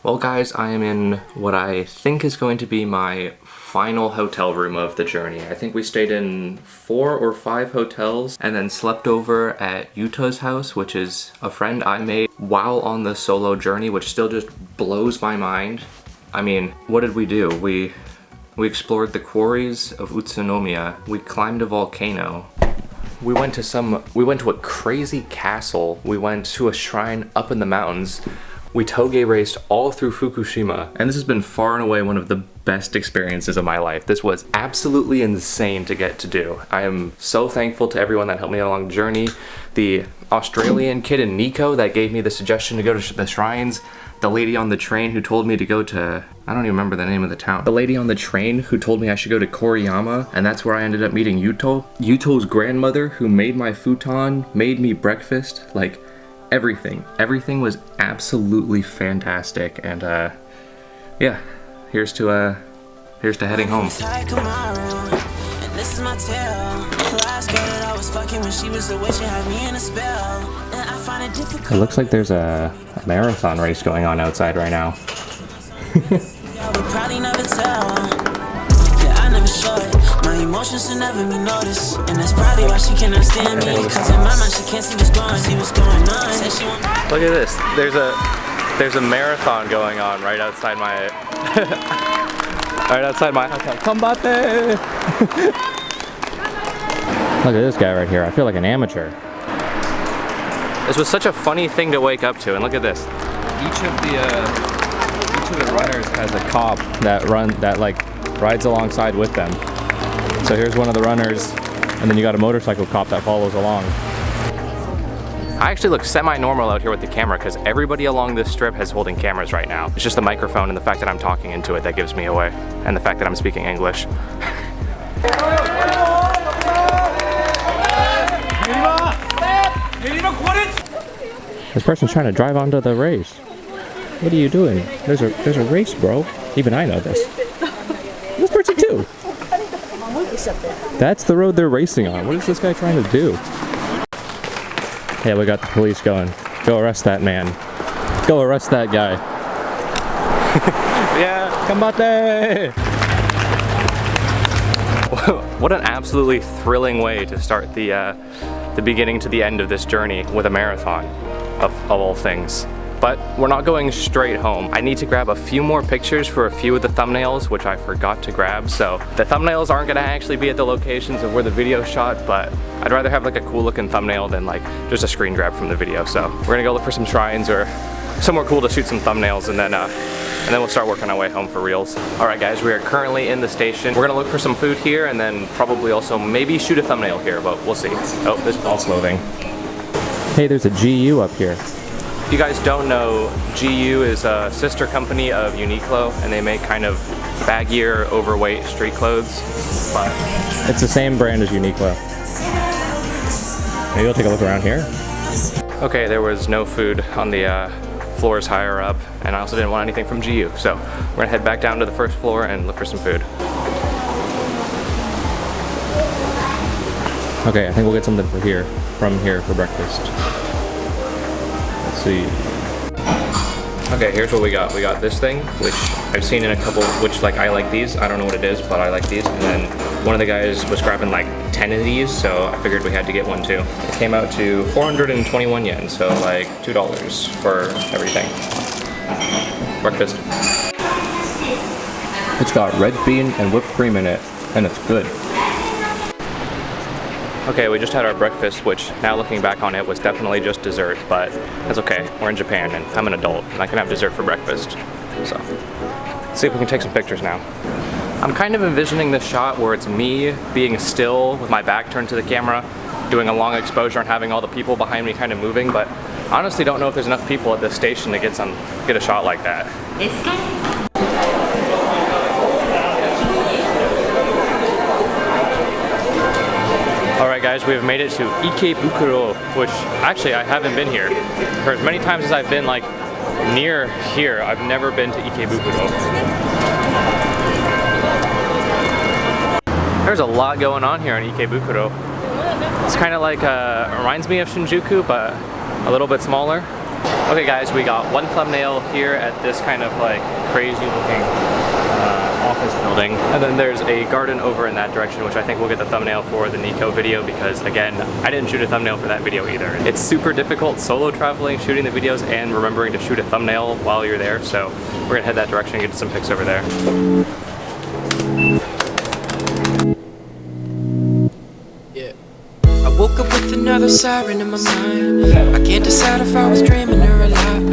Well guys, I am in what I think is going to be my final hotel room of the journey. I think we stayed in 4 or 5 hotels and then slept over at Yuta's house, which is a friend I made while on the solo journey, which still just blows my mind. I mean, what did we do? We explored the quarries of Utsunomiya. We climbed a volcano. We went to a crazy castle. We went to a shrine up in the mountains. We toge raced all through Fukushima, and this has been far and away one of the best experiences of my life. This was absolutely insane to get to do. I am so thankful to everyone that helped me along the journey. The Australian kid in Nico that gave me the suggestion to go to the shrines. The lady on the train who told me to go to, I don't even remember the name of the town. The lady on the train who told me I should go to Koriyama, and that's where I ended up meeting Yuto. Yuto's grandmother who made my futon, made me breakfast, like, everything. Everything was absolutely fantastic, and yeah, here's to heading home. It looks like there's a marathon race going on outside right now. My emotions should never be noticed, and that's probably why she cannot stand me. Cause in my mind she can't see what's going on. Look at this. There's a marathon going on right outside my hotel. Combate! Look at this guy right here. I feel like an amateur. This was such a funny thing to wake up to, and look at this. Each of the runners has a cop that rides alongside with them. So here's one of the runners, and then you got a motorcycle cop that follows along. I actually look semi-normal out here with the camera because everybody along this strip is holding cameras right now. It's just the microphone and the fact that I'm talking into it that gives me away, and the fact that I'm speaking English. This person's trying to drive onto the race. What are you doing? There's a race, bro. Even I know this. This person too. That's the road they're racing on. What is this guy trying to do? Yeah, we got the police going. Go arrest that man. Go arrest that guy. Yeah, combate! What an absolutely thrilling way to start the beginning to the end of this journey with a marathon, of all things. But we're not going straight home. I need to grab a few more pictures for a few of the thumbnails, which I forgot to grab. So the thumbnails aren't gonna actually be at the locations of where the video shot, but I'd rather have like a cool looking thumbnail than like just a screen grab from the video. So we're gonna go look for some shrines or somewhere cool to shoot some thumbnails, and then we'll start working our way home for reals. All right guys, we are currently in the station. We're gonna look for some food here and then probably also maybe shoot a thumbnail here, but we'll see. Oh, this ball's moving. Hey, there's a GU up here. If you guys don't know, GU is a sister company of Uniqlo, and they make kind of baggier, overweight street clothes, but it's the same brand as Uniqlo. Maybe we'll take a look around here. Okay, there was no food on the floors higher up, and I also didn't want anything from GU, so we're gonna head back down to the first floor and look for some food. Okay, I think we'll get something from here for breakfast. Let's see. Okay, here's what we got. We got this thing, which I've seen in a couple, which like I like these. I don't know what it is, but I like these. And then one of the guys was grabbing like 10 of these, so I figured we had to get one too. It came out to 421 yen, so like $2 for everything. Breakfast. It's got red bean and whipped cream in it, and it's good. Okay, we just had our breakfast, which now looking back on it was definitely just dessert, but that's okay. We're in Japan and I'm an adult and I can have dessert for breakfast. So, let's see if we can take some pictures now. I'm kind of envisioning this shot where it's me being still with my back turned to the camera, doing a long exposure and having all the people behind me kind of moving, but I honestly don't know if there's enough people at this station to get a shot like that. Alright guys, we have made it to Ikebukuro, which actually I haven't been here. For as many times as I've been like near here, I've never been to Ikebukuro. There's a lot going on here in Ikebukuro. It's kind of like, reminds me of Shinjuku, but a little bit smaller. Okay guys, we got one thumbnail here at this kind of like crazy looking office building. And then there's a garden over in that direction, which I think we'll get the thumbnail for the Nico video because again, I didn't shoot a thumbnail for that video either. It's super difficult solo traveling, shooting the videos and remembering to shoot a thumbnail while you're there. So we're gonna head that direction and get some pics over there. Woke up with another siren in my mind. I can't decide if I was dreaming or alive.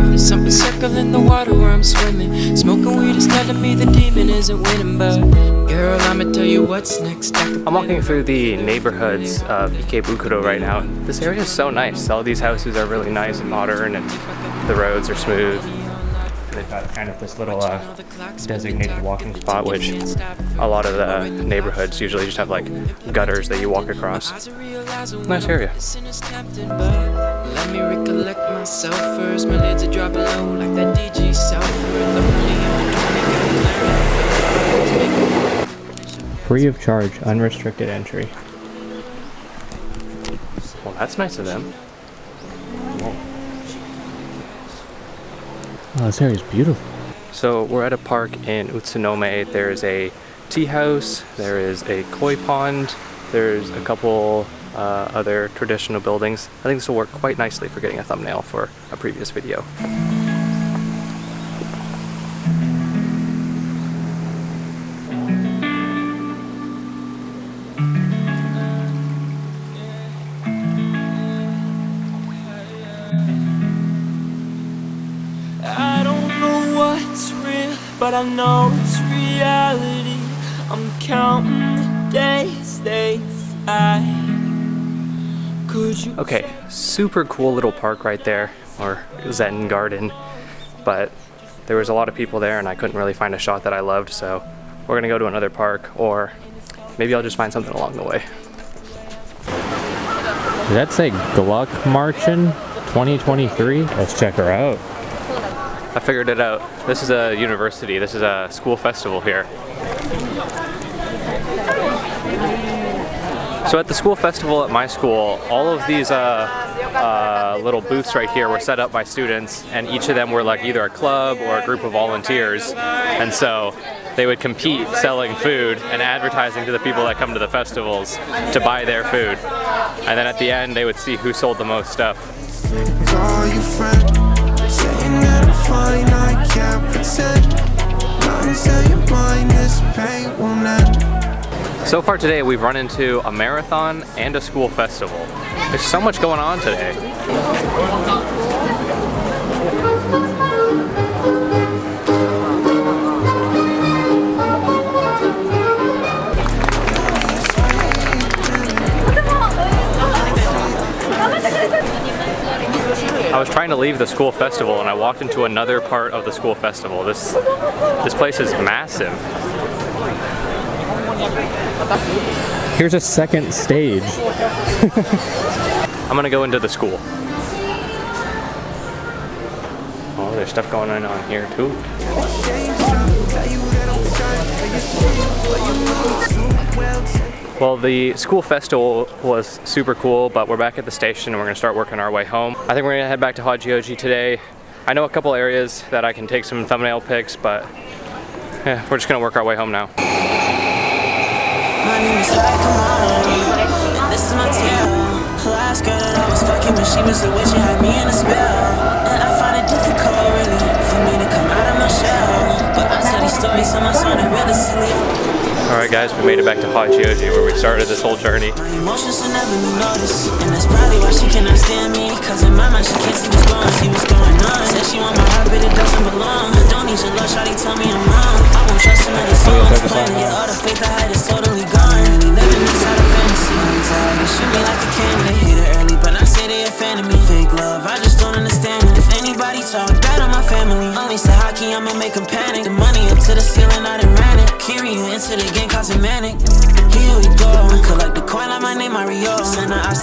There's something circling the water where I'm swimming. Smoking weed is telling me the demon isn't winning, but girl, I'ma tell you what's next. I'm walking through the neighborhoods of Ikebukuro right now. This area is so nice. All these houses are really nice and modern, and the roads are smooth. They've got kind of this little designated walking spot, which a lot of the neighborhoods usually just have like gutters that you walk across. Nice area. Let me recollect myself first. My lids are dropping low like that DG Free of charge, unrestricted entry. Well, that's nice of them. Oh, this area is beautiful. So we're at a park in Utsunome. There's a tea house, there is a koi pond, there's a couple other traditional buildings. I think this will work quite nicely for getting a thumbnail for a previous video. But I know it's reality. I'm counting the days they fly. Could you? Okay, super cool little park right there, or Zen garden, but there was a lot of people there and I couldn't really find a shot that I loved, so we're gonna go to another park, or maybe I'll just find something along the way. Did that say Gluck Marchen 2023? Let's check her out. I figured it out. This is a university. This is a school festival here. So at the school festival at my school, all of these little booths right here were set up by students, and each of them were like either a club or a group of volunteers. And so they would compete selling food and advertising to the people that come to the festivals to buy their food. And then at the end, they would see who sold the most stuff. So far today we've run into a marathon and a school festival. There's so much going on today. I was trying to leave the school festival and I walked into another part of the school festival. This place is massive. Here's a second stage. I'm gonna go into the school. Oh, there's stuff going on here too. Well, the school festival was super cool, but we're back at the station and we're gonna start working our way home. I think we're gonna head back to Hachioji today. I know a couple areas that I can take some thumbnail pics, but yeah, we're just gonna work our way home now. My name is Hakamari, this is my tale. Last girl that I was fucking when she was a witch, she had me in a spell. And I find it difficult, really, for me to come out of my shell. But I tell these stories so my son are really silly. Alright guys, we made it back to Hachioji where we started this whole journey. My emotions will never be noticed, and that's probably why she cannot stand me. Cause in my mind she can't see what's going on. Said she want my heart but it doesn't belong. I don't need your love, shawty, tell me I'm wrong. I won't trust another soul on this planet. Yeah, all the faith I had is totally gone. Really living inside a fantasy. They shoot me like a candy. They hate it early but I say they a fan of me. Fake love, I just don't understand it. If anybody talk bad on my family, only say hockey, I'ma make them panic. The money up to the ceiling, I done ran it. Carry you into the game, causing manic. Here we go, collect the coin like my name Mario.